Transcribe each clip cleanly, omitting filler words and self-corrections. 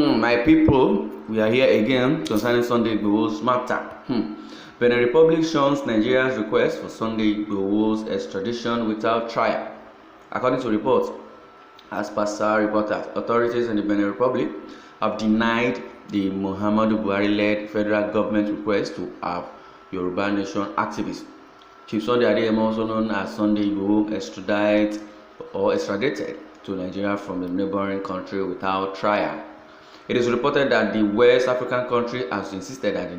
My people, we are here again concerning Sunday Igboho's matter. Benin Republic shuns Nigeria's request for Sunday Igboho's extradition without trial. According to reports, as per SAR reporters, authorities in the Benin Republic have denied the Muhammadu Buhari-led federal government request to have Yoruba Nation activists Chief Sunday Adeyemo, also known as Sunday Igboho, extradited to Nigeria from the neighboring country without trial. It is reported that the West African country has insisted that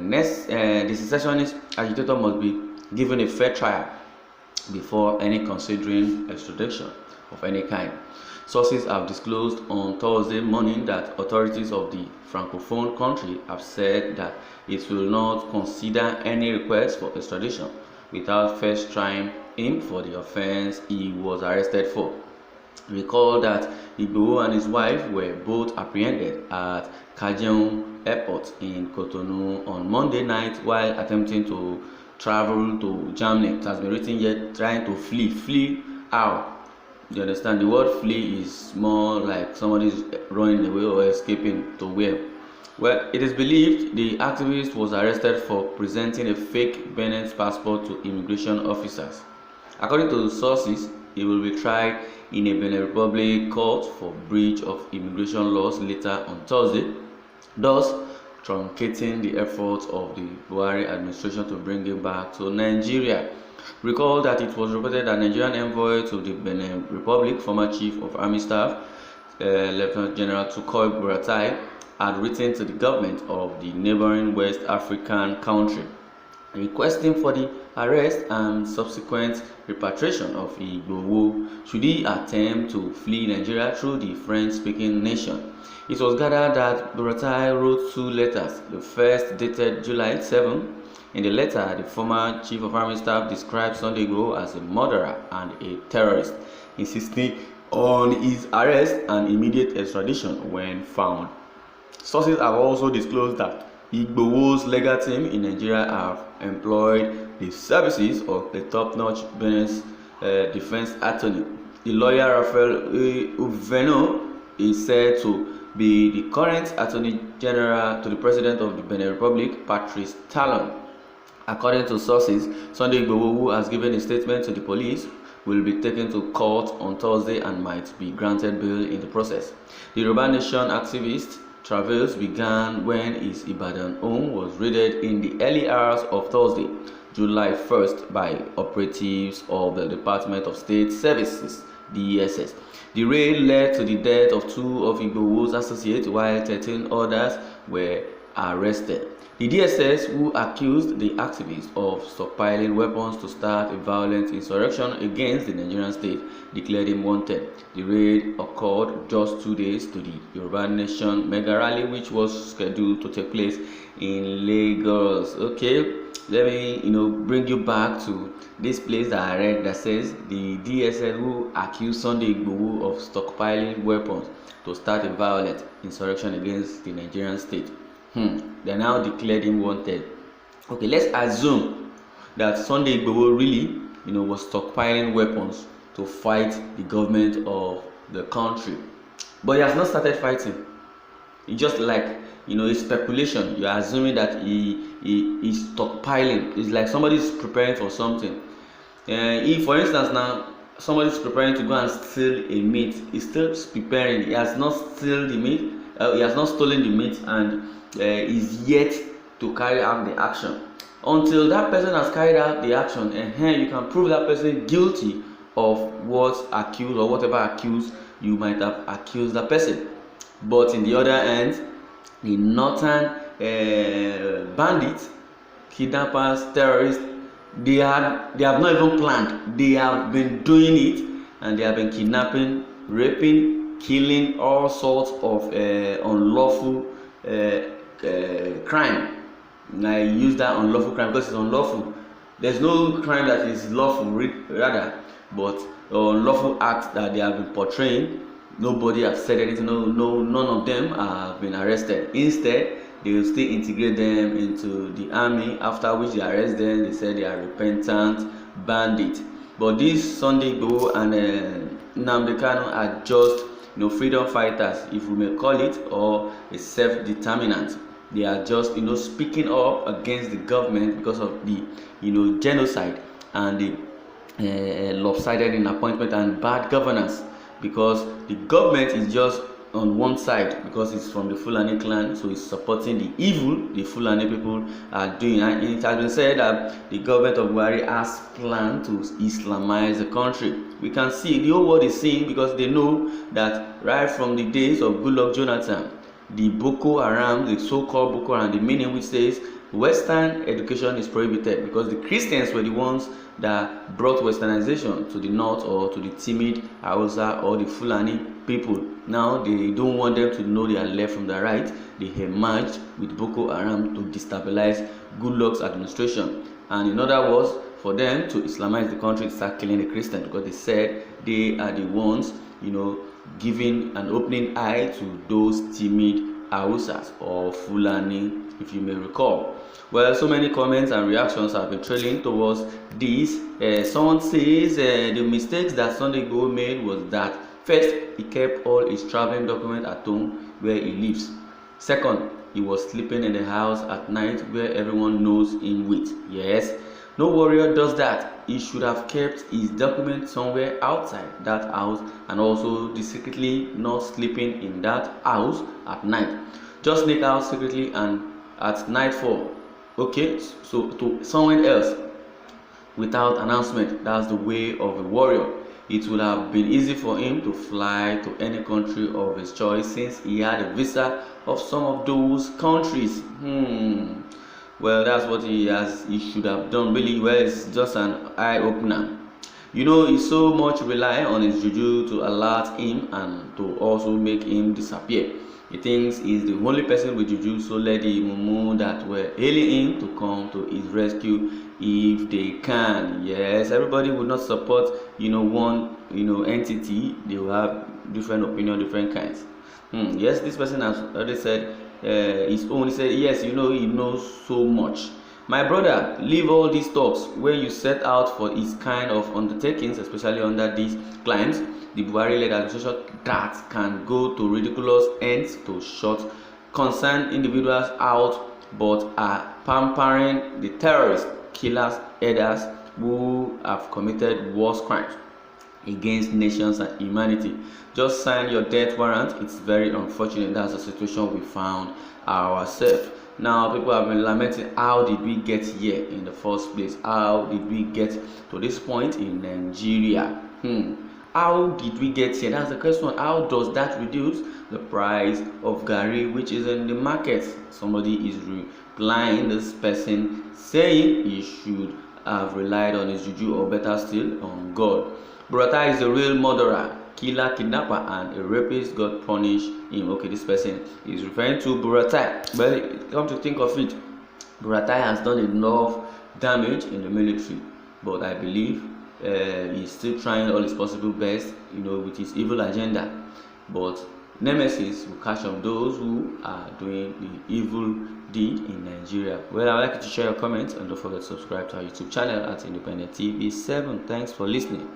the secessionist agitator must be given a fair trial before any considering extradition of any kind. Sources have disclosed on Thursday morning that authorities of the Francophone country have said that it will not consider any request for extradition without first trying him for the offense he was arrested for. Recall that Igboho and his wife were both apprehended at Kajeun Airport in Cotonou on Monday night while attempting to travel to Germany. It has been written here, trying to flee. Flee how? You understand? The word flee is more like somebody is running away or escaping to where? Well, it is believed the activist was arrested for presenting a fake Benin passport to immigration officers. According to sources, he will be tried in a Benin Republic court for breach of immigration laws later on Thursday, thus truncating the efforts of the Buhari administration to bring him back to Nigeria. Recall that it was reported that Nigerian envoy to the Benin Republic, former Chief of Army Staff, Lieutenant General Tukur Buratai, had written to the government of the neighboring West African country, requesting for the arrest and subsequent repatriation of Igboho should he attempt to flee Nigeria through the French-speaking nation. It was gathered that Buratai wrote two letters, the first dated July 7. In the letter, the former Chief of Army Staff described Sunday Igboho as a murderer and a terrorist, insisting on his arrest and immediate extradition when found. Sources have also disclosed that Igboho's legal team in Nigeria have employed the services of a top-notch Benin defense attorney. The lawyer Raphael Uveno is said to be the current Attorney General to the President of the Benin Republic, Patrice Talon. According to sources, Sunday Igboho, who has given a statement to the police, will be taken to court on Thursday and might be granted bail in the process. The Yoruba Nation activist travels began when his Ibadan home was raided in the early hours of Thursday, July 1st, by operatives of the Department of State Services (DSS). The raid led to the death of two of Igboho's associates, while 13 others were arrested. The DSS, who accused the activists of stockpiling weapons to start a violent insurrection against the Nigerian state, declared him wanted. The raid occurred just 2 days to the Yoruba Nation mega rally, which was scheduled to take place in Lagos. Okay, let me bring you back to this place that I read that says the DSS, who accused Sunday Igboho of stockpiling weapons to start a violent insurrection against the Nigerian state. They now declared him wanted. Okay, let's assume that Sunday Igboho really, was stockpiling weapons to fight the government of the country, but he has not started fighting. It's just like it's speculation. You're assuming that he is stockpiling. It's like somebody is preparing for something. If, for instance, now somebody is preparing to go and steal a meat, he's still preparing. He has not stolen the meat. He has not stolen the meat and is yet to carry out the action. Until that person has carried out the action, you can prove that person guilty of what accused or whatever accused you might have accused that person. But in the other hand, the northern bandits, kidnappers, terrorists, they have not even planned. They have been doing it, and they have been kidnapping, raping, killing, all sorts of unlawful crime. And I use that unlawful crime because it's unlawful. There's no crime that is lawful, rather, but unlawful acts that they have been portraying. Nobody has said anything. None of them have been arrested. Instead, they will still integrate them into the army. After which they arrest them, they say they are repentant bandits. But this Sunday Igboho and Nnamdi Kanu are just freedom fighters, if we may call it, or a self-determinant. They are just speaking up against the government because of the genocide and the lopsided in appointment and bad governance, because the government is just on one side because it's from the Fulani clan, so it's supporting the evil the Fulani people are doing. And it has been said that the government of Buhari has planned to Islamize the country. We can see the whole world is seeing, because they know that right from the days of Goodluck Jonathan, the Boko Haram, the so-called Boko Haram, the meaning which says Western education is prohibited, because the Christians were the ones that brought westernization to the north, or to the timid Hausa or the Fulani people. Now they don't want them to know their left from the right. They emerged with Boko Haram to destabilize Goodluck's administration, and in other words, for them to Islamize the country, start killing the Christians, because they said they are the ones giving an opening eye to those timid Hausas or Fulani, if you may recall. Well, so many comments and reactions have been trailing towards this. Someone says the mistakes that Sunday Igboho made was that, first, he kept all his traveling documents at home where he lives. Second, he was sleeping in the house at night where everyone knows him with. Yes, no warrior does that. He should have kept his documents somewhere outside that house, and also secretly not sleeping in that house at night. Just sneak out secretly and at nightfall, okay, so to someone else without announcement. That's the way of a warrior. It would have been easy for him to fly to any country of his choice, since he had a visa of some of those countries. Well, that's what he should have done, really. Well, it's just an eye-opener. He so much rely on his juju to alert him and to also make him disappear. He thinks he's the only person with juju, so let the mumu that were hailing him to come to his rescue if they can. Yes, everybody would not support one entity. They will have different opinion, different kinds. Yes, this person has already said his own. He said, yes, he knows so much. My brother, leave all these talks when you set out for his kind of undertakings, especially under these climes. The Buhari-led administration that can go to ridiculous ends to shut concerned individuals out, but are pampering the terrorists, killers, herders who have committed worse crimes against nations and humanity. Just sign your death warrant. It's very unfortunate. That's the situation we found ourselves. Now, people have been lamenting, how did we get here in the first place? How did we get to this point in Nigeria? How did we get here? That's the question. How does that reduce the price of Gari, which is in the market? Somebody is replying, this person saying he should have relied on his juju, or better still, on God. Buratai is the real murderer, killer, kidnapper, and a rapist. God punish him. Okay, this person is referring to Buratai. But come to think of it, Buratai has done enough damage in the military, but I believe he's still trying all his possible best, with his evil agenda. But Nemesis will catch up those who are doing the evil deed in Nigeria. Well, I'd like you to share your comments, and don't forget to subscribe to our YouTube channel at Independent TV 7. Thanks for listening.